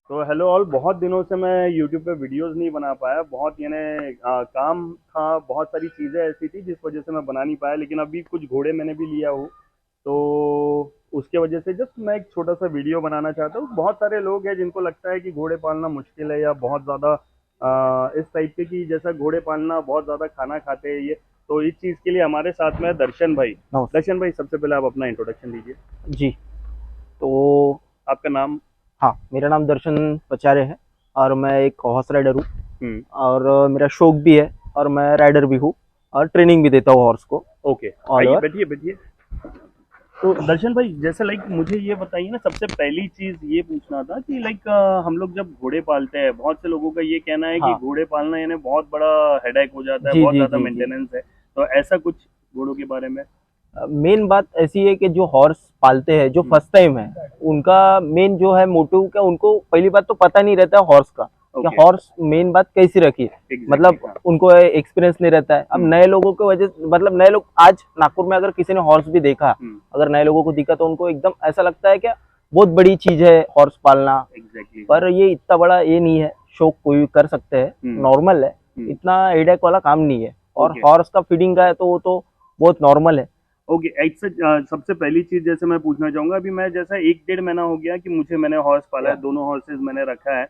तो hello all. बहुत दिनों से मैं यूट्यूब पे वीडियोस नहीं बना पाया। बहुत यानी काम था, बहुत सारी चीज़ें ऐसी थी जिस वजह से मैं बना नहीं पाया। लेकिन अभी कुछ घोड़े मैंने भी लिया हूँ, तो उसके वजह से जस्ट मैं एक छोटा सा वीडियो बनाना चाहता हूँ। बहुत सारे लोग हैं जिनको लगता है कि घोड़े पालना मुश्किल है या बहुत ज़्यादा इस टाइप के, कि जैसा घोड़े पालना बहुत ज़्यादा खाना खाते हैं ये। तो इस चीज़ के लिए हमारे साथ में है दर्शन भाई। नमस्ते। दर्शन भाई, सबसे पहले आप अपना इंट्रोडक्शन दीजिए। जी, तो आपका नाम? हाँ, मेरा नाम दर्शन पचारे है और मैं एक हॉर्स राइडर हूँ। हम्म। और मेरा शौक भी है और मैं राइडर भी हूँ और ट्रेनिंग भी देता हूँ हॉर्स को ओके, ऑल आइए ओवर। बैठिए बैठिए। तो दर्शन भाई, जैसे लाइक मुझे ये बताइए ना, सबसे पहली चीज ये पूछना था कि लाइक हम लोग जब घोड़े पालते हैं, बहुत से लोगों का ये कहना है कि हाँ, घोड़े पालना यानी बहुत बड़ा हेडेक हो जाता है, जी बहुत जी ज्यादा जी जी। मेंटेनेंस है। तो ऐसा कुछ घोड़ों के बारे में? मेन बात ऐसी है कि जो हॉर्स पालते हैं, जो हम्म। फर्स्ट टाइम है, उनका मेन जो है मोटिव, क्या उनको पहली बात तो पता नहीं रहता है हॉर्स का, कि ओके। हॉर्स मेन बात कैसी रखी है। एग्जैक्टली, मतलब हाँ। उनको एक्सपीरियंस नहीं रहता है। अब हम्म। नए लोगों की वजह से, मतलब नए लोग आज नागपुर में अगर किसी ने हॉर्स भी देखा, हम्म। अगर नए लोगों को दिखा तो उनको एकदम ऐसा लगता है क्या बहुत बड़ी चीज है हॉर्स पालना। एग्जैक्टली, हाँ। पर ये इतना बड़ा ये नहीं है, शौक कोई भी कर सकते हैं, हम्म। नॉर्मल है। हम्म। इतना हेडेक वाला काम नहीं है। और ओके। हॉर्स का फीडिंग का है तो वो तो बहुत नॉर्मल है। ओके, एक से सबसे पहली चीज जैसे मैं पूछना चाहूंगा, अभी मैं जैसा एक डेढ़ महीना हो गया कि मैंने हॉर्स पाला है, या दोनों हॉर्सेज मैंने रखा है।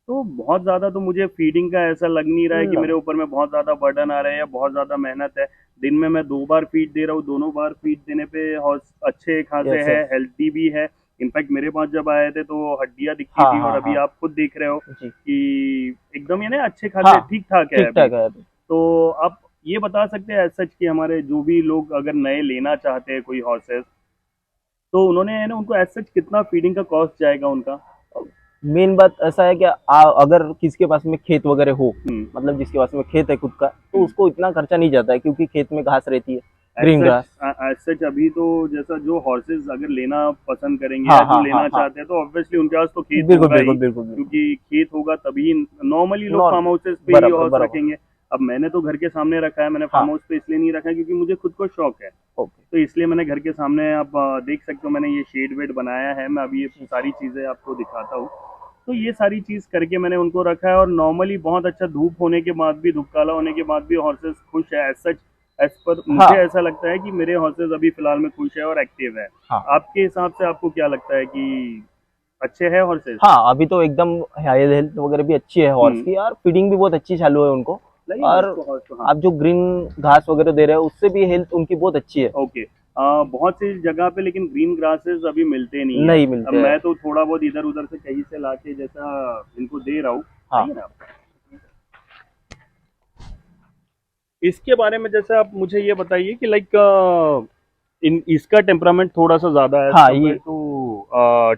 तो बहुत ज़्यादा तो मुझे फीडिंग का ऐसा लग नहीं रहा है कि मेरे नहीं, ऊपर में बहुत ज़्यादा बर्डन आ रहा है या बहुत ज़्यादा मेहनत है। दिन में मैं 2 बार फीड दे रहा हूँ, दोनों बार फीड देने पे हॉर्स अच्छे खासे यस है, यस। हेल्थी भी है। इनफैक्ट मेरे पास जब आए थे तो हड्डियाँ दिखती हाँ थी, और हाँ अभी हाँ। आप खुद देख रहे हो जी। कि एकदम यानी अच्छे हाँ, खासे ठीक ठाक है ठीक अभी। ठाक है अभी। तो आप ये बता सकते हैं सच कि हमारे जो भी लोग अगर नए लेना चाहते हैं कोई हॉर्सेस, तो उन्होंने है ना, उनको एज सच कितना फीडिंग का कॉस्ट जाएगा उनका? मेन बात ऐसा है कि अगर किसी के पास में खेत वगैरह हो, हम्म। मतलब जिसके पास में खेत है खुद का, तो हम्म। उसको इतना खर्चा नहीं जाता है क्योंकि खेत में घास रहती है, एज ग्रीन सच, ग्रास। एज सच अभी तो जैसा जो हॉर्सेज अगर लेना पसंद करेंगे हाँ या जो हाँ हाँ लेना हाँ। चाहते हैं, तो ऑब्वियसली उनके पास तो खेत बिल्कुल होगा ही, बिल्कुल बिल्कुल बिल्कुल। क्योंकि खेत होगा तभी नॉर्मली लोग नॉन फार्म हाउसेस पे ही बराबर हॉर्स बराबर। रखेंगे। अब मैंने तो घर के सामने रखा है, मैंने फार्म हाँ। हाउस पे इसलिए नहीं रखा है क्योंकि मुझे खुद को शौक है। ओके। तो इसलिए मैंने घर के सामने, आप देख सकते हो, मैंने ये शेड वेड बनाया है। मैं अभी ये जी सारी चीज़ें आपको दिखाता हूँ। तो ये सारी चीज़ करके मैंने उनको रखा है, और नॉर्मली बहुत अच्छा धूप होने के बाद भी, धूप काला होने के बाद भी हॉर्सेस खुश है एज सच। एज पर मुझे हाँ ऐसा लगता है कि मेरे हॉर्सेस अभी फिलहाल में खुश है और एक्टिव है। हाँ आपके हिसाब से आपको क्या लगता है कि अच्छे है हॉर्सेस? हाँ। अभी तो एकदम हेल्थ वगैरह भी अच्छी है हॉर्स हम्म। की, और फीडिंग भी बहुत अच्छी चालू है उनको। लाइए और उसको, हॉर्स को, हाँ। आप जो ग्रीन घास वगैरह दे रहे हो उससे भी हेल्थ उनकी बहुत अच्छी है। ओके। बहुत सी जगह पे लेकिन ग्रीन ग्रासेस अभी मिलते नहीं है। नहीं अब मिलते हैं। मैं तो थोड़ा बहुत इधर उधर से कहीं से लाके जैसा इनको दे रहा हूँ। हाँ आइए ना आप। इसके बारे में जैसे आप मुझे ये बताइए कि लाइक इन इसका टेम्परामेंट थोड़ा सा ज़्यादा है एज़ हाँ। कम्पेयर ये टू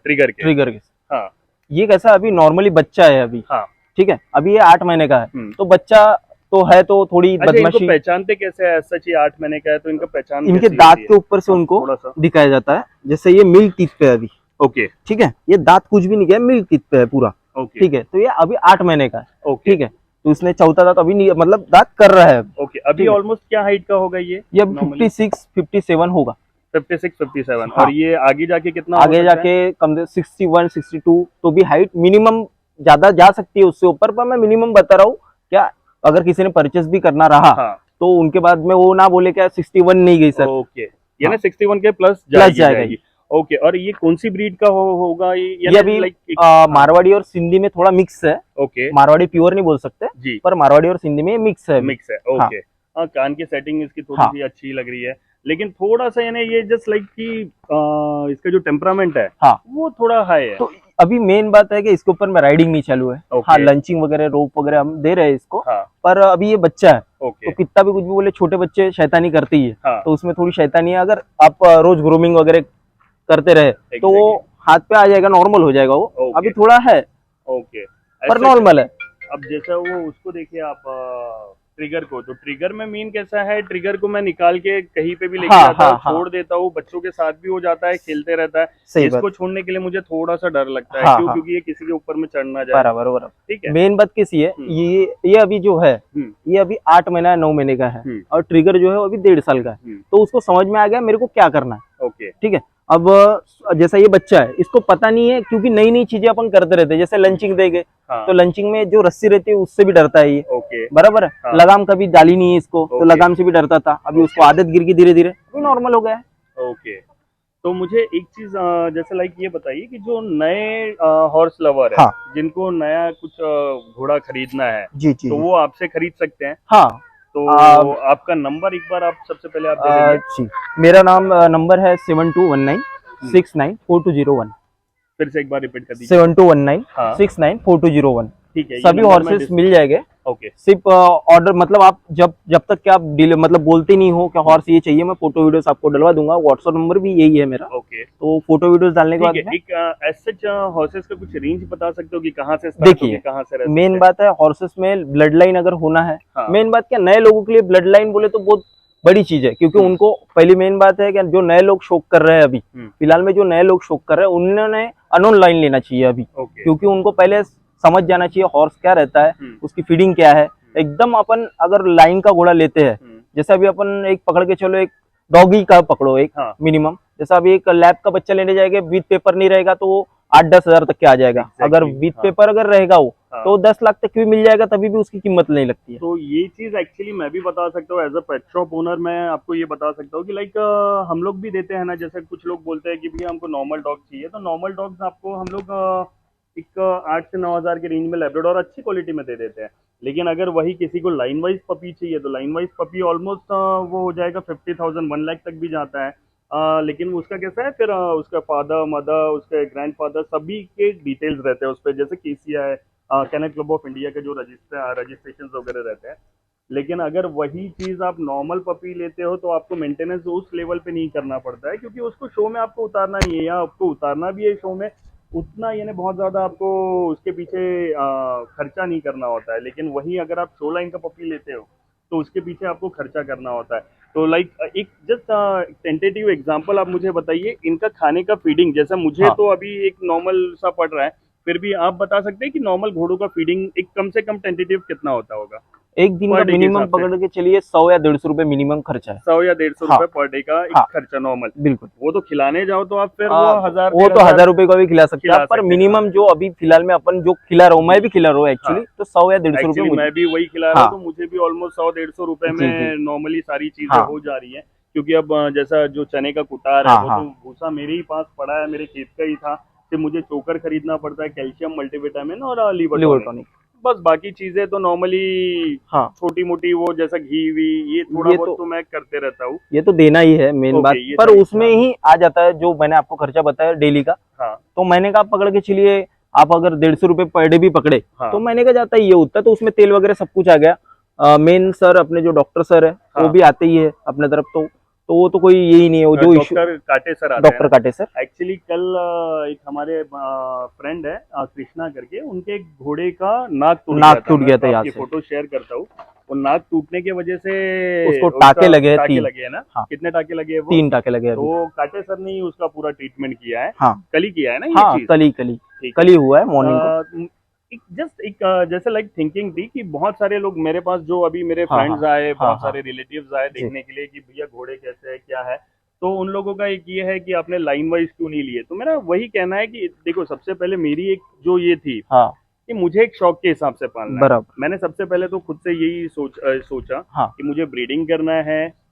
ट्रिगर के। ट्रिगर के, हाँ। ये कैसा अभी नॉर्मली बच्चा है अभी। हाँ। ठीक है, अभी ये 8 महीने का है। हुँ। तो बच्चा तो है, तो थोड़ी अच्छा, इनको बदमाशी। पहचानते कैसे हैं? एज़ सच ये 8 महीने का है, तो इनका पहचान इनके कैसी दांत होती है? के ऊपर से हाँ, उनको थोड़ा-सा। दिखाया जाता है, जैसे ये मिल्क टीथ पे है अभी। ओके। ठीक है, ये दांत कुछ भी नहीं गया, मिल्क टीथ पे है पूरा। ओके। ठीक है, तो ये अभी 8 महीने का है। ओके। ठीक है, तो इसने चौथा दांत अभी नहीं, मतलब दांत कर रहा है अभी। ओके, अभी ठीक है, ऑलमोस्ट क्या हाइट का होगा ये ये अभी नॉर्मली? 56-57 होगा। 56, 57, और हाँ, ये आगे जाके कितना हो आगे सकता है? जाके कम से 61-62 तो भी हाइट मिनिमम ज्यादा जा सकती है उससे ऊपर, पर मैं मिनिमम बता रहा हूँ। क्या अगर किसी ने परचेस भी करना रहा हाँ। तो उनके बाद में वो ना बोले क्या 61 नहीं गई सर। ओके, यानी हाँ, 61 के प्लस प्लस जाएगी जाएगा जाएगी। ये। ओके, और ये कौन-सी ब्रीड का होगा ये, ये यानी अभी लाइक एक? हाँ। मारवाड़ी और सिंधी में थोड़ा मिक्स है। ओके। मारवाड़ी प्योर नहीं बोल सकते, जी। पर मारवाड़ी और सिंधी में मिक्स है अभी। मिक्स है, हाँ ओके। हाँ, कान की सेटिंग इसकी थोड़ी हाँ सी अच्छी लग रही है। लेकिन थोड़ा सा यानी ये जस्ट लाइक कि इसका जो टेम्परामेंट है हाँ। वो थोड़ा हाई है। तो अभी मेन बात है कि इसके ऊपर में राइडिंग नहीं चालू है। हाँ, ओके। लंचिंग वगैरह रोप वगैरह हम दे रहे हैं इसको। हाँ। पर अभी ये बच्चा है, तो ओके। कितना भी कुछ भी बोले, छोटे बच्चे शैतानी करते ही है। हाँ। तो उसमें थोड़ी शैतानी है, अगर आप रोज ग्रूमिंग वगैरह करते रहे तो वो एग्जैक्टली। हाथ पे आ जाएगा, नॉर्मल हो जाएगा वो। अभी ओके। थोड़ा है, ओके। पर ऐसा नॉर्मल है। अब जैसा वो उसको देखिए आप, ट्रिगर को, तो ट्रिगर में मीन कैसा है, ट्रिगर को मैं निकाल के कहीं पे भी लेके हाँ जाता हूँ, हाँ हाँ, छोड़ देता हूँ, बच्चों के साथ भी हो जाता है, खेलते रहता है। सही बात। इसको छोड़ने के लिए मुझे थोड़ा सा डर लगता है, हाँ क्यों? हाँ, क्योंकि ये किसी के ऊपर में चढ़ ना जाए। बराबर बराबर। ठीक है। मेन बात कैसी है, हम्म। ये अभी जो है, हम्म। ये अभी 8 महीना 9 महीने का है। हम्म। और ट्रिगर जो है वो अभी 1.5 साल का है। हम्म। तो उसको समझ में आ गया मेरे को क्या करना है। ओके। ठीक है, अब जैसा ये बच्चा है, इसको पता नहीं है, क्योंकि नई नई चीजें अपन करते रहते हैं, जैसे लंचिंग देंगे हाँ, तो लंचिंग में जो रस्सी रहती है उससे भी डरता है ये, ओके, बराबर है। हाँ, लगाम कभी डाली नहीं है इसको, तो ओके, लगाम से भी डरता था, अभी उसको आदत गिर गई धीरे धीरे, तो नॉर्मल हो गया है। ओके। तो मुझे एक चीज जैसे लाइक ये बताइए कि जो नए हॉर्स लवर है, हाँ जिनको नया कुछ घोड़ा खरीदना है, जी जी तो जी। वो आपसे खरीद सकते हैं। हाँ तो आ, आपका नंबर एक बार आप सबसे पहले आप दे देंगे। जी, मेरा नंबर है 7219694201। फिर से एक बार रिपीट कर दीजिए। 7219694201। ठीक है, ये सभी नंबर मैं हॉर्सेस मिल जाएंगे। ओके, सिर्फ ऑर्डर, मतलब आप जब जब तक कि आप डीले मतलब बोलते नहीं हो कि हॉर्स ये चाहिए, मैं फोटो वीडियोस आपको डलवा दूंगा। व्हाट्सएप नंबर भी यही है मेरा, ओके, तो फोटो वीडियोस डालने के ठीक बाद है। में एक एज सच हॉर्सेस का कुछ रेंज बता सकते हो कि कहाँ से स्टार्ट होके देखिए, कहाँ से रह मेन सकते बात है हॉर्सेस में ब्लड लाइन अगर होना है, हाँ। मेन बात क्या, नए लोगों के लिए ब्लड लाइन बोले तो बहुत बड़ी चीज है, क्योंकि उनको पहली मेन बात है कि जो नए लोग शौक कर रहे हैं अभी हम्म, फिलहाल में, जो नए लोग शौक कर रहे हैं उन्होंने अनोन लाइन लेना चाहिए अभी, ओके, क्योंकि उनको पहले समझ जाना चाहिए हॉर्स क्या रहता है, उसकी फीडिंग क्या है। एकदम अपन अगर लाइन का घोड़ा लेते हैं, जैसे अभी अपन एक पकड़ के चलो, एक डॉगी का पकड़ो एक हाँ, मिनिमम, जैसा अभी एक लैब का बच्चा लेने जाएंगे, विद पेपर नहीं रहेगा तो वो 8-10 हजार तक के आ जाएगा। अगर Exactly, विद हाँ, पेपर अगर रहेगा वो, हाँ। तो 10 लाख तक भी मिल जाएगा, तभी भी उसकी कीमत नहीं लगती है। तो ये चीज एक्चुअली मैं भी बता सकता हूँ as a pet shop owner. मैं आपको ये बता सकता हूँ कि लाइक हम लोग भी देते हैं ना, जैसे कुछ लोग बोलते हैं कि भैया हमको नॉर्मल डॉग चाहिए, तो नॉर्मल डॉग्स आपको हम लोग एक 8 से 9 हजार के रेंज में लैब्राडोर अच्छी क्वालिटी में दे देते हैं। लेकिन अगर वही किसी को लाइन वाइज पपी चाहिए, तो लाइन वाइज पपी ऑलमोस्ट वो हो जाएगा 50,000 1 लाख तक भी जाता है। लेकिन उसका कैसा है फिर उसका फादर मदर उसके ग्रैंडफादर सभी के डिटेल्स रहते हैं उस पर, जैसे KCI kennel club of India के जो रजिस्ट्रेशन वगैरह रहते हैं। लेकिन अगर वही चीज़ आप नॉर्मल पपी लेते हो तो आपको मेंटेनेंस उस लेवल पे नहीं करना पड़ता है, क्योंकि उसको शो में आपको उतारना ही है, या आपको उतारना भी है शो में उतना, यानी बहुत ज़्यादा आपको उसके पीछे खर्चा नहीं करना होता है। लेकिन वही अगर आप शो लाइन का पपी लेते हो तो उसके पीछे आपको खर्चा करना होता है। तो लाइक एक जस्ट टेंटेटिव एग्जांपल आप मुझे बताइए, इनका खाने का फीडिंग जैसा मुझे हाँ। तो अभी एक नॉर्मल सा पड़ रहा है, फिर भी आप बता सकते हैं कि नॉर्मल घोड़ों का फीडिंग एक कम से कम टेंटेटिव कितना होता होगा एक दिन पर का डे के मिनिमम हिसाब से? पकड़ के चलिए 100 या 150 रुपए मिनिमम खर्चा है। 100 या 150 हाँ रुपए पर डे का एक हाँ खर्चा नॉर्मल। बिल्कुल। वो तो खिलाने जाओ तो आप फिर वो 1000 वो तो 1000 रुपए का भी खिला सकते हैं खिला आप, पर सकते हैं। मिनिमम जो अभी फिलहाल में अपन जो खिला रहा हूँ, मैं भी खिला रहा हूँ एक्चुअली, हाँ, तो 100 या 150 रुपए एक्चुअली मुझे। मैं भी वही खिला रहा हूँ, हाँ तो मुझे भी ऑलमोस्ट 100-150 रुपए जी जी। में नॉर्मली सारी चीजें हाँ हो जा रही है। क्योंकि अब जैसा जो चने का कुटार है हाँ वो हाँ तो भूसा मेरे ही पास पड़ा है, मेरे खेत का ही था। फिर मुझे चोकर खरीदना पड़ता है, कैल्शियम मल्टीविटामिन और लीवर लिवर टॉनिक। टॉनिक। बस बाकी चीजें तो नॉर्मली हाँ छोटी मोटी वो जैसा घी वी ये थोड़ा ये बहुत तो तो मैं करते रहता हूँ। ये तो देना ही है मेन ओके, बात, ये पर सारी उसमें ही आ जाता है जो मैंने आपको खर्चा बताया डेली का। हाँ तो महीने का आप पकड़ के चलिए, आप अगर 150 रुपए पर डे भी पकड़े हाँ तो महीने का जाता ही है उतना, तो उसमें तेल वगैरह सब कुछ आ गया। मेन सर अपने जो डॉक्टर सर है वो हाँ। भी आते ही है अपने तरफ, तो वो तो कोई यही नहीं है, वो जो इशू डॉक्टर काटे सर आते हैं डॉक्टर ना? काटे सर। एक्चुअली कल एक हमारे फ्रेंड है कृष्णा करके, उनके एक घोड़े का नाक टूट नाक गया था। टूट मैं गया था यहाँ आपकी से, फोटो शेयर करता हूँ। वो नाक टूटने की वजह से उसको उसका टाके लगे हैं टाके 3। लगे हैं ना? हाँ कितने टाके लगे हैं वो? 3 टाके लगे अभी। तो काटे सर ने ही उसका पूरा ट्रीटमेंट किया है। हाँ कल ही किया है ना ये हाँ चीज? कल ठीक ही है। हुआ है मॉर्निंग को। एक जस्ट एक जैसे लाइक थिंकिंग थी कि बहुत सारे लोग मेरे पास जो अभी मेरे हाँ फ्रेंड्स हाँ आए, हाँ बहुत हाँ सारे रिलेटिव्स आए जी देखने के लिए कि भैया घोड़े कैसे है क्या है। तो उन लोगों का एक ये है कि आपने लाइन वाइज क्यों नहीं लिए। तो मेरा वही कहना है कि देखो सबसे पहले मेरी एक जो ये थी हाँ कि मुझे एक शौक के हिसाब से पालना है। बराबर। मैंने सबसे पहले तो खुद से यही सोचा हाँ कि मुझे ब्रीडिंग करना है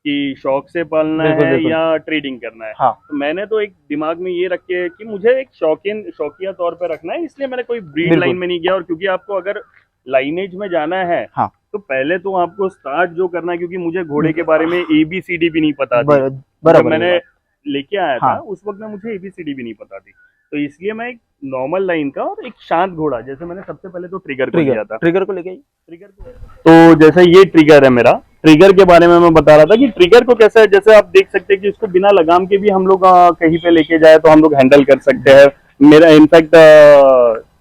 कि शौक से पालना बिल्कुल है बिल्कुल। या ट्रेडिंग करना है। हाँ तो मैंने तो एक दिमाग में ये रखे कि मुझे एक शौकिया तौर पे रखना है, इसलिए मैंने कोई ब्रीड लाइन बिल्कुल। में नहीं गया। और क्योंकि आपको अगर लाइनेज में जाना है हाँ तो पहले तो आपको स्टार्ट जो करना है, क्योंकि मुझे घोड़े के बारे में ABCD भी नहीं पता थी। जब बराबर मैंने है। लेके आया था हाँ उस वक्त में मुझे ABCD भी नहीं पता थी। तो इसलिए मैं एक नॉर्मल लाइन का और एक शांत घोड़ा, जैसे मैंने सबसे पहले तो ट्रिगर को लिया था। ट्रिगर को लेके ट्रिगर को तो जैसे ये ट्रिगर है मेरा, ट्रिगर के बारे में मैं बता रहा था कि ट्रिगर को कैसा है, जैसे आप देख सकते हैं कि इसको बिना लगाम के भी हम लोग कहीं पे लेके जाए तो हम लोग हैंडल कर सकते हैं। मेरा इनफैक्ट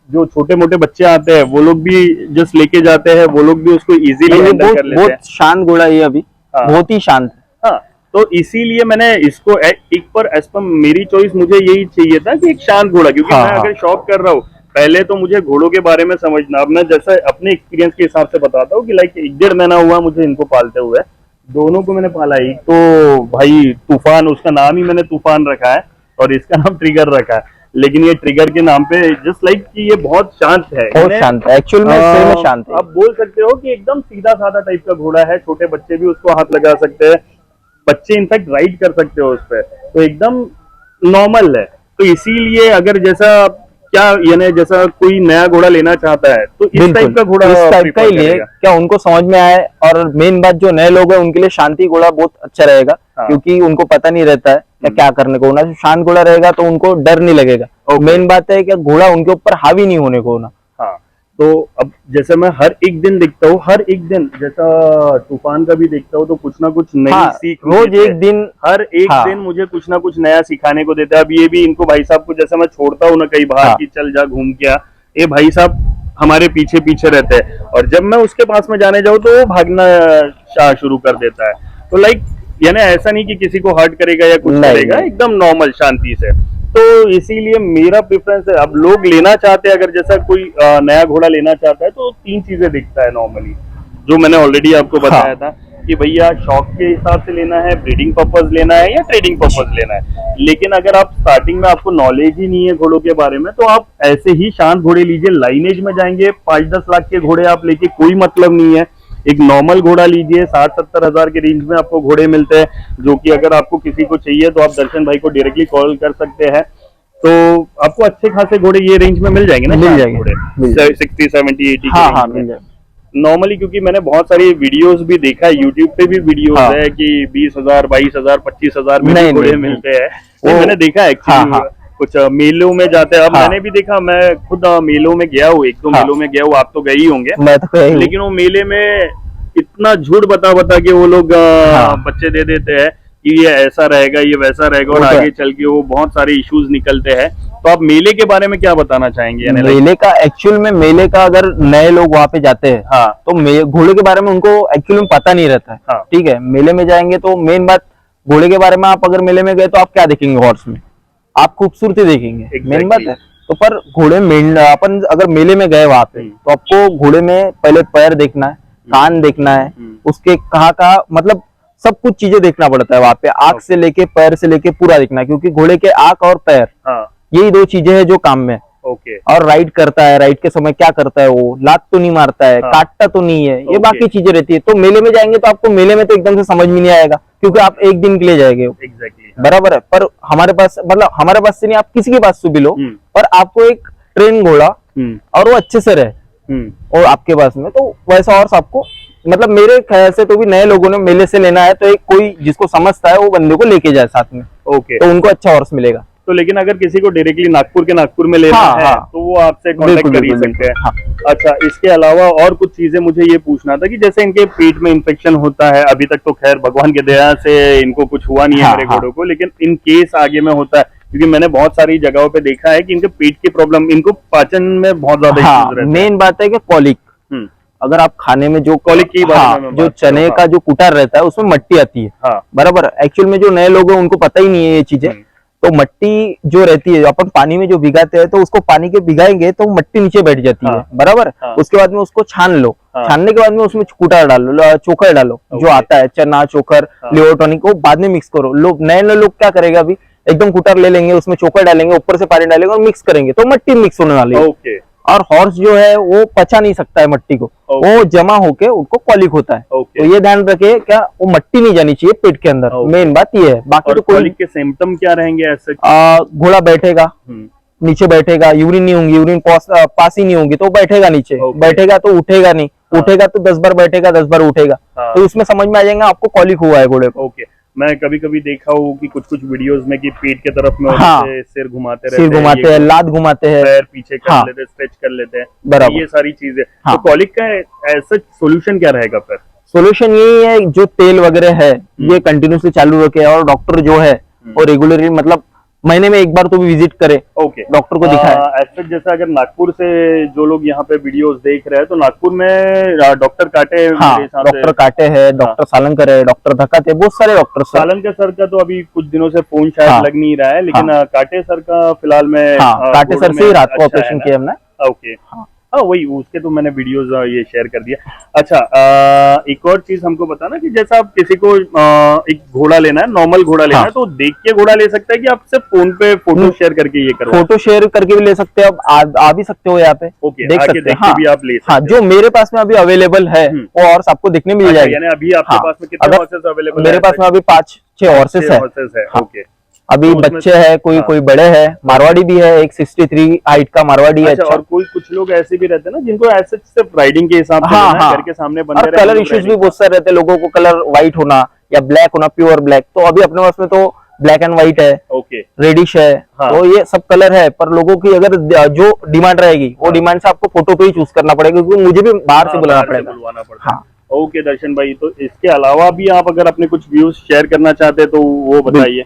जो छोटे मोटे बच्चे आते हैं वो लोग भी जस्ट लेके जाते हैं, वो लोग भी उसको इजीली हैंडल कर लेते हैं। बहुत शांत घोड़ा है ये अभी, हाँ। बहुत ही शांत। हाँ, तो इसीलिए मैंने इसको एक पर एज पर मेरी चॉइस मुझे यही चाहिए था कि एक शांत घोड़ा, क्योंकि हाँ, मैं हाँ। अगर शौक कर रहा हूँ पहले तो मुझे घोड़ों के बारे में समझना। अब मैं जैसा अपने एक्सपीरियंस के हिसाब से बताता हूँ कि लाइक 1-1.5 महीना हुआ मुझे इनको पालते हुए। दोनों को मैंने पाला। एक तो भाई तूफान, उसका नाम ही मैंने तूफान रखा है और इसका नाम ट्रिगर रखा है। लेकिन ये ट्रिगर के नाम पे जस्ट लाइक कि ये बहुत शांत है, बहुत शांत है, एक्चुअल में सही में शांत है। आप बोल सकते हो कि एकदम सीधा साधा टाइप का घोड़ा है। छोटे बच्चे भी उसको हाथ लगा सकते हैं, बच्चे इनफैक्ट राइड कर सकते हो उस पर, तो एकदम नॉर्मल है। तो इसीलिए अगर जैसा क्या यानी जैसा कोई नया घोड़ा लेना चाहता है तो इस टाइप का घोड़ा, इस टाइप का ही लिए, क्या उनको समझ में आए। और मेन बात जो नए लोग हैं उनके लिए शांति घोड़ा बहुत अच्छा रहेगा। हाँ। क्योंकि उनको पता नहीं रहता है क्या करने को होना। शांत घोड़ा रहेगा तो उनको डर नहीं लगेगा। मेन बात है कि घोड़ा उनके ऊपर हावी नहीं होने को होना। हाँ, तो अब जैसे मैं हर एक दिन देखता हूँ, हर एक दिन जैसा तूफान का भी देखता हूँ, तो कुछ ना कुछ नई सीख रोज एक दिन, हर एक दिन मुझे कुछ ना कुछ नया सिखाने को देता है। अब ये भी इनको भाई साहब को जैसे मैं छोड़ता हूँ ना कहीं बाहर की चल जा घूम के आ, ये भाई साहब हमारे पीछे पीछे रहते हैं और जब मैं उसके पास में जाने जाऊँ तो वो भागना शुरू कर देता है। तो लाइक यानी ऐसा नहीं कि किसी को हर्ट करेगा या कुछ करेगा, एकदम नॉर्मल शांति से। तो इसीलिए मेरा प्रेफरेंस है। अब लोग लेना चाहते हैं, अगर जैसा कोई नया घोड़ा लेना चाहता है तो 3 चीजें दिखता है नॉर्मली, जो मैंने ऑलरेडी आपको बताया था कि भैया शौक के हिसाब से लेना है, ब्रीडिंग पर्पज लेना है या ट्रेडिंग पर्पज लेना है। लेकिन अगर आप स्टार्टिंग में आपको नॉलेज ही नहीं है घोड़ों के बारे में तो आप ऐसे ही शांत घोड़े लीजिए। लाइनेज में जाएंगे 5-10 लाख के घोड़े आप लेके कोई मतलब नहीं है। एक नॉर्मल घोड़ा लीजिए, 60-70 हजार के रेंज में आपको घोड़े मिलते हैं, जो कि अगर आपको किसी को चाहिए तो आप दर्शन भाई को डायरेक्टली कॉल कर सकते हैं। तो आपको अच्छे खासे घोड़े ये रेंज में मिल जाएंगे ना, मिल जाएंगे घोड़े 60, 70, 80 हाँ मिल जाएंगे नॉर्मली। क्योंकि मैंने बहुत सारी वीडियोस भी देखा है, यूट्यूब पे भी वीडियोस है कि 20,000, 22,000, 25,000 में भी घोड़े मिलते हैं। मैंने देखा है एक्चुअली कुछ मेलों में जाते हैं। अब मैंने भी देखा, मैं खुद मेलों में गया हूँ, 1-2 मेलों में गया हूँ, आप तो गए ही होंगे। मैं तो गया ही हूँ। लेकिन वो मेले में इतना झूठ बता के वो लोग बच्चे दे देते हैं कि ये ऐसा रहेगा, ये वैसा रहेगा, और आगे चल के वो बहुत सारे इश्यूज निकलते हैं। तो आप मेले के बारे में क्या बताना चाहेंगे? मेले का एक्चुअल में, मेले का अगर नए लोग वहाँ पे जाते हैं तो घोड़े के बारे में उनको एक्चुअली में पता नहीं रहता है। ठीक है, मेले में जाएंगे तो मेन बात घोड़े के बारे में, आप अगर मेले में गए तो आप क्या देखेंगे? हॉर्स में आप खूबसूरती देखेंगे, मेन बात है। तो पर घोड़े अपन अगर मेले में गए वहां पे तो आपको घोड़े में पहले पैर देखना है, कान देखना है, उसके कहाँ का मतलब सब कुछ चीजें देखना पड़ता है वहां पे। आंख से लेके पैर से लेके पूरा देखना है, क्योंकि घोड़े के आंख और पैर यही 2 चीजें हैं जो काम में। और राइड करता है, राइड के समय क्या करता है, वो लात तो नहीं मारता है, काटता तो नहीं है, ये बाकी चीजें रहती है। तो मेले में जाएंगे तो आपको मेले में तो एकदम से समझ में नहीं आएगा, क्योंकि आप एक दिन के लिए जाएंगे। बराबर है। पर हमारे पास, मतलब हमारे पास से नहीं, आप किसी के पास से भी लो, पर आपको एक ट्रेन घोड़ा और वो अच्छे से रहे और आपके पास में, तो वैसा हॉर्स आपको, मतलब मेरे ख्याल से तो भी नए लोगों ने मेले से लेना है तो एक कोई जिसको समझता है वो बंदे को लेके जाए साथ में, तो उनको अच्छा हॉर्स मिलेगा। तो लेकिन अगर किसी को डायरेक्टली नागपुर में लेना है तो वो आपसे कांटेक्ट कर ही सकते हैं। अच्छा, इसके अलावा और कुछ चीजें मुझे ये पूछना था कि जैसे इनके पेट में इन्फेक्शन होता है, अभी तक तो खैर भगवान की दया से इनको कुछ हुआ नहीं है मेरे घोड़ों को, लेकिन इन केस आगे में होता है, क्योंकि मैंने बहुत सारी जगहों पे देखा है कि इनके पेट की प्रॉब्लम, इनको पाचन में बहुत ज्यादा इश्यूज रहते हैं। मेन बात है कि कॉलिक, अगर आप खाने में जो कॉलिक की जो चने का जो कुटार रहता है उसमें मट्टी आती है। बराबर। एक्चुअल में जो नए लोग हैं उनको पता ही नहीं है ये चीजें। तो मट्टी जो रहती है, अपन पानी में जो भिगाते हैं तो उसको पानी के भिगाएंगे तो मट्टी नीचे बैठ जाती है। बराबर। उसके बाद में उसको छान लो, छानने के बाद में उसमें कुटार डालो, चोकर डालो, जो आता है चना चोकर, लिवर टॉनिक, वो बाद में मिक्स करो। लोग नए लोग क्या करेगा, अभी एकदम कुटार ले लेंगे, उसमें चोकर डालेंगे, ऊपर से पानी डालेंगे और मिक्स करेंगे तो मट्टी मिक्स होने वाली है। और हॉर्स जो है वो पचा नहीं सकता है मट्टी को, वो जमा होके उनको कॉलिक होता है। तो ये ध्यान रखे, क्या वो मट्टी नहीं जानी चाहिए पेट के अंदर। मेन बात ये है। बाकी तो कॉलिक के सिम्टम क्या रहेंगे ऐसे? घोड़ा बैठेगा, नीचे बैठेगा, यूरिन नहीं होंगी, यूरिन पास ही नहीं होंगी तो बैठेगा नीचे, बैठेगा तो उठेगा नहीं, उठेगा तो 10 बार बैठेगा, 10 बार उठेगा। तो इसमें समझ में आ जाएगा आपको कॉलिक हुआ है घोड़े को। मैं कभी कभी देखा हूँ कि कुछ वीडियोस में कि पेट के तरफ में सिर घुमाते रहते हैं, सिर घुमाते हैं, लात घुमाते हैं, पैर पीछे कर लेते हैं, स्ट्रेच कर लेते हैं, बराबर, ये सारी चीजें। तो कॉलिक का ऐसा सोल्यूशन क्या रहेगा फिर? सोल्यूशन यही है, जो तेल वगैरह है ये कंटिन्यूसली चालू रखे, और डॉक्टर जो है वो रेगुलरली, मतलब महीने में एक बार तो भी विजिट करे, डॉक्टर को दिखाए। जैसे अगर नागपुर से जो लोग यहाँ पे वीडियोस देख रहे हैं तो नागपुर में डॉक्टर काटे, डॉक्टर काटे है, डॉक्टर सालंकर है, डॉक्टर धकात है, बहुत सारे डॉक्टर। सालंकर सर का तो अभी कुछ दिनों से फोन शायद लग नहीं रहा है, लेकिन काटे सर का फिलहाल में, काटे सर से ही रात को ऑपरेशन किया हमने। ओके। हाँ वही, उसके तो मैंने वीडियोस ये शेयर कर दिया। अच्छा, एक और चीज हमको बताना कि जैसा आप किसी को एक घोड़ा लेना है, नॉर्मल घोड़ा लेना है, तो देख के घोड़ा ले सकता है कि आप सिर्फ फोन पे फोटो शेयर करके ये करो? फोटो शेयर करके भी ले सकते हो, आप आ भी सकते हो यहाँ पे, ओके, देख आके सकते देख हैं। के भी आप ले सकते हाँ, जो मेरे पास में अभी अवेलेबल है वो और आपको देखने मिल जाएगी। यानी अभी आपके पास में कितने हॉर्सेस अवेलेबल है? मेरे पास में अभी 5-6 हॉर्सेस है। ओके, अभी बच्चे है, कोई बड़े है, मारवाड़ी भी है, एक 63 हाइट का मारवाड़ी है। अच्छा, और कुछ लोग ऐसे भी रहते हैं ना जिनको ऐसे सिर्फ राइडिंग के हिसाब से लेना है, घर के सामने बंदे और कलर इश्यूज भी बहुत सारे रहते हैं लोगों को, कलर व्हाइट होना या ब्लैक होना, प्योर ब्लैक। तो अभी अपने पास में तो ब्लैक एंड व्हाइट है, ओके, रेडिश है, तो ये सब कलर है। पर लोगों की अगर जो डिमांड रहेगी वो डिमांड से आपको फोटो पे ही चूज करना पड़ेगा, क्योंकि मुझे भी बाहर से बुलाना पड़ेगा। हाँ, ओके दर्शन भाई, तो इसके अलावा भी आप अगर अपने कुछ व्यूज शेयर करना चाहते हैं तो वो बताइए।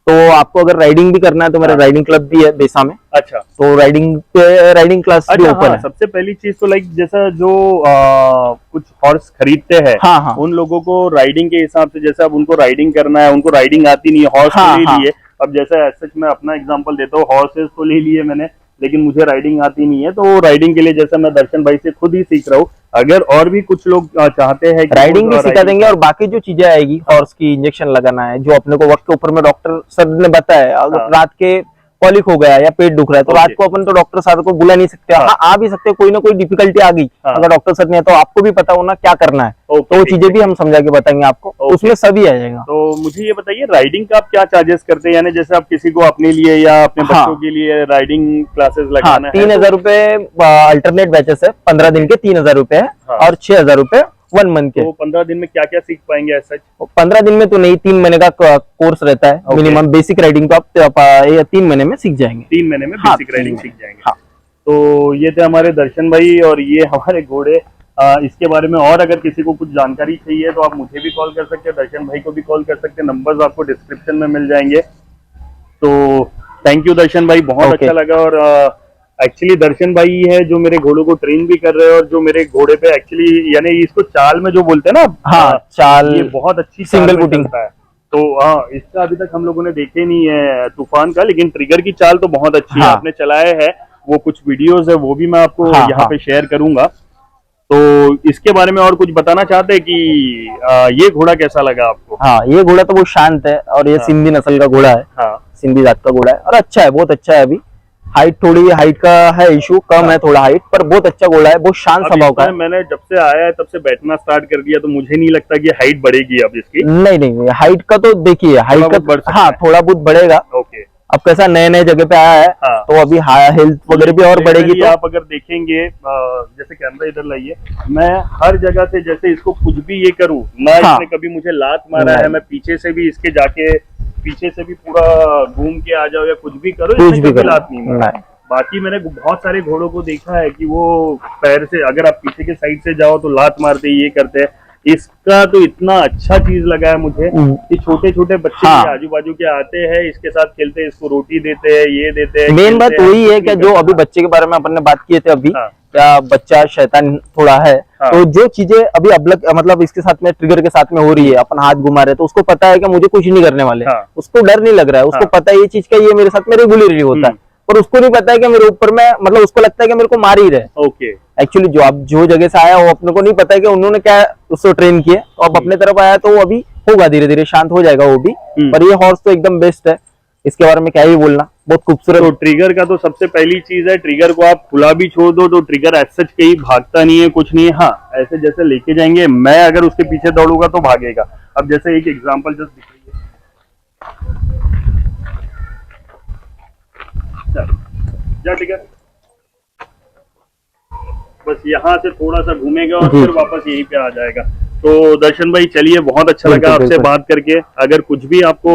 तो आपको अगर राइडिंग भी करना है तो मेरा राइडिंग क्लब भी है बेसा में। अच्छा, तो राइडिंग क्लास भी ओपन है। सबसे पहली चीज तो लाइक जैसा जो कुछ हॉर्स खरीदते हैं, उन लोगों को राइडिंग के हिसाब से, जैसे अब उनको राइडिंग करना है, उनको राइडिंग आती नहीं है, हॉर्स तो ले लिए। अब जैसे सच मैं अपना एग्जांपल देता हूँ, हॉर्सेस तो ले लिए मैंने, लेकिन मुझे राइडिंग आती नहीं है, तो राइडिंग के लिए जैसे मैं दर्शन भाई से खुद ही सीख रहा हूँ। अगर और भी कुछ लोग चाहते हैं कि राइडिंग भी सिखा देंगे, और बाकी जो चीजें आएगी, हॉर्स की इंजेक्शन लगाना है, जो अपने को वक्त के ऊपर में डॉक्टर सर ने बताया, अगर रात के कॉलिक हो गया या पेट दुख रहा है तो रात को अपन तो डॉक्टर सर को बुला नहीं सकते। हाँ, आ भी सकते, कोई ना कोई डिफिकल्टी आ गई, अगर डॉक्टर सर ने, तो आपको भी पता होना क्या करना है, तो वो चीजें भी हम समझा के बताएंगे आपको, उसमें सभी आ जाएगा। तो मुझे ये बताइए, राइडिंग का आप क्या चार्जेस करते हैं? यानी जैसे आप किसी को अपने लिए या अपने बच्चों के लिए राइडिंग क्लासेस लगाना है, 3,000 रुपए अल्टरनेट बैचेस है, 15 दिन के 3,000 रुपए है, और 6,000 रुपए 1 मंथ के। तो 15 दिन में क्या क्या सीख पाएंगे ऐसा? 15 दिन में तो नहीं, 3 महीने का कोर्स रहता है मिनिमम। बेसिक राइडिंग तो आप 3 महीने में सीख जाएंगे। 3 महीने में बेसिक राइडिंग सीख जाएंगे। तो ये थे हमारे दर्शन भाई और ये हमारे घोड़े। इसके बारे में और अगर किसी को कुछ जानकारी चाहिए तो आप मुझे भी कॉल कर सकते हैं, दर्शन भाई को भी कॉल कर सकते हैं, नंबर्स आपको डिस्क्रिप्शन में मिल जाएंगे। तो थैंक यू दर्शन भाई, बहुत अच्छा लगा। और एक्चुअली दर्शन भाई है जो मेरे घोड़ों को ट्रेन भी कर रहे हैं, और जो मेरे घोड़े पे एक्चुअली यानी इसको चाल में जो बोलते हैं ना, चाल, ये बहुत अच्छी सिंगल बुटिंग है। तो इसका अभी तक हम लोगों ने देखे नहीं है तूफान का, लेकिन ट्रिगर की चाल तो बहुत अच्छी है, आपने चलाया है। वो कुछ वीडियोस है वो भी मैं आपको यहाँ पे शेयर करूंगा। तो इसके बारे में और कुछ बताना चाहते हैं कि ये घोड़ा कैसा लगा आपको? हाँ, ये घोड़ा तो बहुत शांत है, और ये सिंधी नस्ल का घोड़ा है, सिंधी जात का घोड़ा है, और अच्छा है, बहुत अच्छा है। अभी थोड़ी हाइट का है इशू, कम है थोड़ा हाइट, पर बहुत अच्छा घोड़ा है, बहुत शांत स्वभाव का है। मैंने जब से आया है तब से बैठना स्टार्ट कर दिया, तो मुझे नहीं लगता कि हाइट बढ़ेगी अब इसकी। नहीं, हाइट का तो देखिए, हाइट का थोड़ा बहुत बढ़ेगा। ओके, अब कैसा नए जगह पे आया है, तो अभी हेल्थ वगैरह भी और बढ़ेगी। तो आप अगर देखेंगे, जैसे कैमरा इधर लाइए, मैं हर जगह से जैसे इसको कुछ भी ये करूँ ना, इसने कभी मुझे लात मारा है, मैं पीछे से भी इसके जाके पीछे से भी पूरा घूम के आ जाओ या कुछ भी करो, कुछ भी लात नहीं मारा। बाकी मैंने बहुत सारे घोड़ों को देखा है कि वो पैर से अगर आप पीछे के साइड से जाओ तो लात मारते, ये करते हैं। इसका तो इतना अच्छा चीज लगा है मुझे कि छोटे छोटे बच्चे आजू बाजू के आते हैं, इसके साथ खेलते हैं, इसको रोटी देते हैं, ये देते हैं। मेन बात वही है कि जो अभी बच्चे के बारे में अपन ने बात किए थे अभी, क्या बच्चा शैतान थोड़ा है, तो जो चीजें अभी मतलब इसके साथ में, ट्रिगर के साथ में हो रही है, अपन हाथ घुमा रहे, तो उसको पता है कि मुझे कुछ नहीं करने वाले, उसको डर नहीं लग रहा है, उसको पता है ये चीज का, ये मेरे साथ में रेगुलरली होता है, पर उसको नहीं पता है कि मेरे ऊपर में, मतलब उसको लगता है कि मेरे को मार ही रहे। ओके, एक्चुअली जो जगह से आया वो अपने को नहीं पता है कि उन्होंने क्या उसको ट्रेन किया, तो अब अपने तरफ आया तो वो अभी होगा, धीरे धीरे शांत हो जाएगा वो भी। पर ये हॉर्स तो एकदम बेस्ट है, इसके बारे में क्या ही बोलना, बहुत खूबसूरत। तो ट्रिगर का तो सबसे पहली चीज है, ट्रिगर को आप खुला भी छोड़ दो तो ट्रिगर एज सच कहीं भागता नहीं है, कुछ नहीं है। हाँ, ऐसे जैसे लेके जाएंगे, मैं अगर उसके पीछे दौड़ूंगा तो भागेगा। अब जैसे एक एग्जांपल जस्ट दिखाइए, जा ट्रिगर, बस यहाँ से थोड़ा सा घूमेगा और फिर वापस यहीं पे आ जाएगा। तो दर्शन भाई चलिए, बहुत अच्छा लगा आपसे बात करके। अगर कुछ भी आपको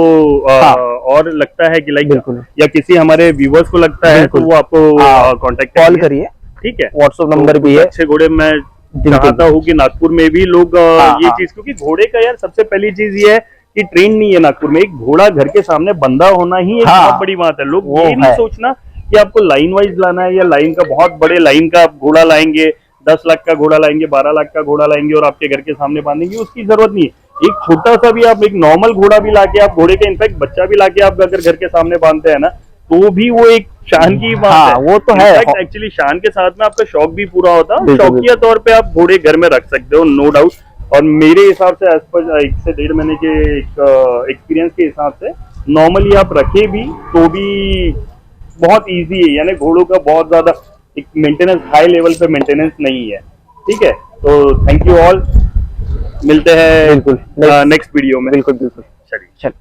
और लगता है कि लाइक या किसी हमारे व्यूवर्स को लगता है तो वो आपको कांटेक्ट कॉल करिए, ठीक है। व्हाट्सएप नंबर भी है। अच्छे घोड़े मैं चाहता हूँ कि नागपुर में भी लोग ये चीज, क्योंकि घोड़े का यार सबसे पहली चीज ये है कि ट्रेन नहीं है नागपुर में। एक घोड़ा घर के सामने बंधा होना ही एक बहुत बड़ी बात है। लोग ये नहीं सोचना कि आपको लाइन वाइज लाना है या लाइन का बहुत बड़े लाइन का घोड़ा लाएंगे, 10 लाख का घोड़ा लाएंगे, 12 लाख का घोड़ा लाएंगे और आपके घर के सामने बांधेंगे, उसकी जरूरत नहीं है। एक छोटा सा भी आप एक नॉर्मल घोड़ा भी लाके, आप घोड़े का इनफैक्ट बच्चा भी लाके आप अगर घर के सामने बांधते हैं ना, तो भी वो एक शान की बात हाँ, है। वो तो है। एक्चुअली शान के साथ में आपका शौक भी पूरा होता है, बिल्कुल, शौकिया तौर पे आप घोड़े घर में रख सकते हो, नो डाउट। और मेरे हिसाब से एज पर 1 से 1.5 महीने के एक्सपीरियंस के हिसाब से नॉर्मली आप रखे भी तो भी बहुत इजी है, यानी घोड़ों का बहुत ज्यादा एक मेंटेनेंस, हाई लेवल पे मेंटेनेंस नहीं है। ठीक है, तो थैंक यू ऑल, मिलते हैं बिल्कुल नेक्स्ट वीडियो में। बिल्कुल बिल्कुल। चलिए। चल।